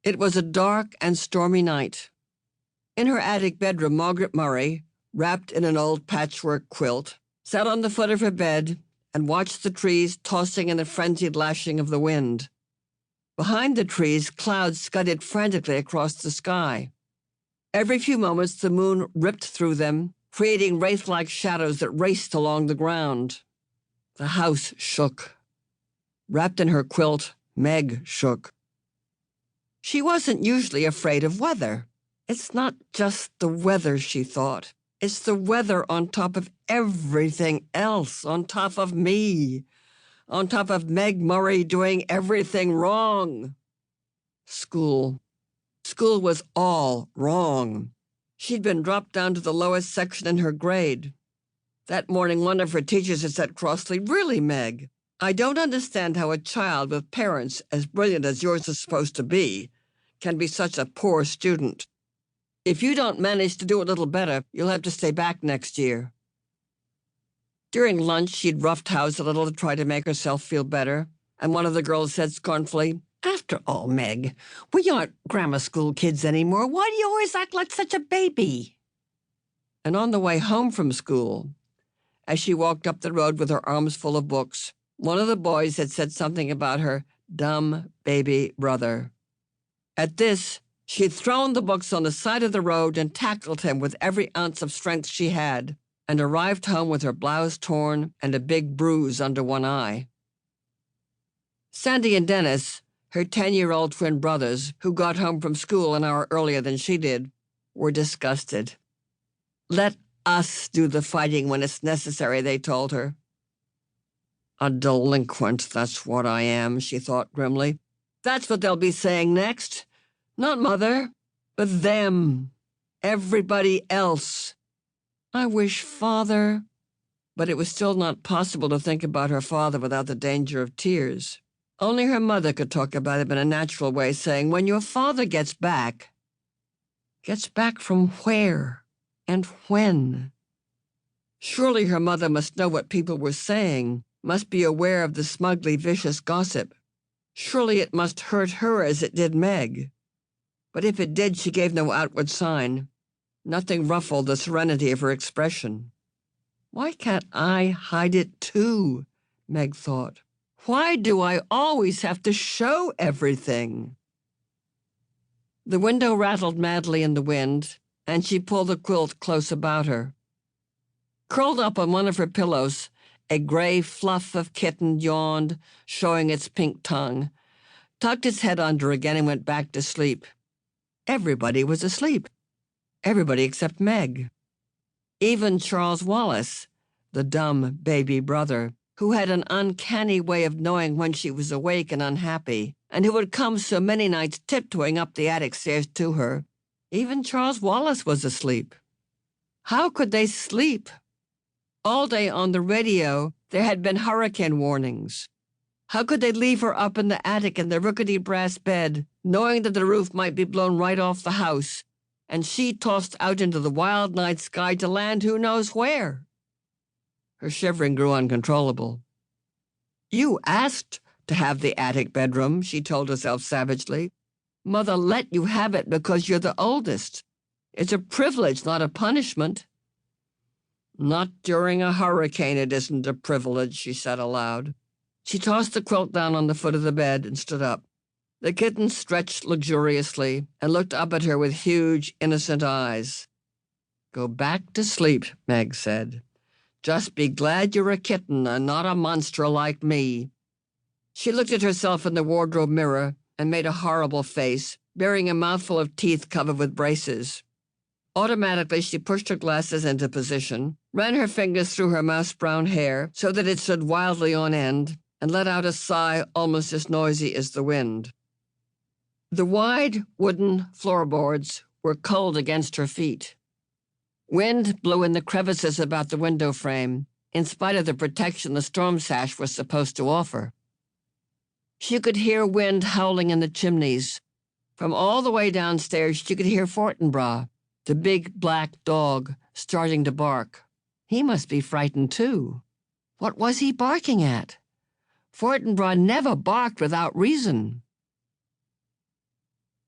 It was a dark and stormy night. In her attic bedroom, Margaret Murry, wrapped in an old patchwork quilt, sat on the foot of her bed and watched the trees tossing in the frenzied lashing of the wind. Behind the trees, clouds scudded frantically across the sky. Every few moments, the moon ripped through them, creating wraith-like shadows that raced along the ground. The house shook. Wrapped in her quilt, Meg shook. She wasn't usually afraid of weather. It's not just the weather, she thought. It's the weather on top of everything else, on top of me, on top of Meg Murry doing everything wrong. School. School was all wrong. She'd been dropped down to the lowest section in her grade. That morning, one of her teachers had said crossly, "Really, Meg, I don't understand how a child with parents as brilliant as yours is supposed to be can be such a poor student. If you don't manage to do a little better, you'll have to stay back next year." During lunch, she'd roughhoused a little to try to make herself feel better, and one of the girls said scornfully, "After all, Meg, we aren't grammar school kids anymore. Why do you always act like such a baby?" And on the way home from school, as she walked up the road with her arms full of books, one of the boys had said something about her dumb baby brother. At this, she had thrown the books on the side of the road and tackled him with every ounce of strength she had, and arrived home with her blouse torn and a big bruise under one eye. Sandy and Dennis, her 10-year-old twin brothers, who got home from school an hour earlier than she did, were disgusted. "Let us do the fighting when it's necessary," they told her. "A delinquent, that's what I am," she thought grimly. "That's what they'll be saying next. Not Mother, but them. Everybody else. I wish Father—" But it was still not possible to think about her father without the danger of tears. Only her mother could talk about him in a natural way, saying, "When your father gets back." Gets back from where? And when? Surely her mother must know what people were saying, must be aware of the smugly vicious gossip. Surely it must hurt her as it did Meg. But if it did, she gave no outward sign. Nothing ruffled the serenity of her expression. "Why can't I hide it too?" Meg thought. "Why do I always have to show everything?" The window rattled madly in the wind, and she pulled the quilt close about her. Curled up on one of her pillows, a gray fluff of kitten yawned, showing its pink tongue, tucked its head under again, and went back to sleep. Everybody was asleep. Everybody except Meg. Even Charles Wallace, the dumb baby brother, who had an uncanny way of knowing when she was awake and unhappy, and who would come so many nights tiptoeing up the attic stairs to her. Even Charles Wallace was asleep. How could they sleep? All day on the radio, there had been hurricane warnings. How could they leave her up in the attic in the rickety brass bed, knowing that the roof might be blown right off the house, and she tossed out into the wild night sky to land who knows where? Her shivering grew uncontrollable. "You asked to have the attic bedroom," she told herself savagely. "Mother let you have it because you're the oldest. It's a privilege, not a punishment." "Not during a hurricane it isn't a privilege," she said aloud. She tossed the quilt down on the foot of the bed and stood up. The kitten stretched luxuriously and looked up at her with huge, innocent eyes. "Go back to sleep," Meg said. "Just be glad you're a kitten and not a monster like me." She looked at herself in the wardrobe mirror and made a horrible face, bearing a mouthful of teeth covered with braces. Automatically, she pushed her glasses into position, ran her fingers through her mouse-brown hair so that it stood wildly on end, and let out a sigh almost as noisy as the wind. The wide wooden floorboards were cold against her feet. Wind blew in the crevices about the window frame, in spite of the protection the storm sash was supposed to offer. She could hear wind howling in the chimneys. From all the way downstairs, she could hear Fortinbras, the big black dog, starting to bark. He must be frightened, too. What was he barking at? Fortinbras never barked without reason.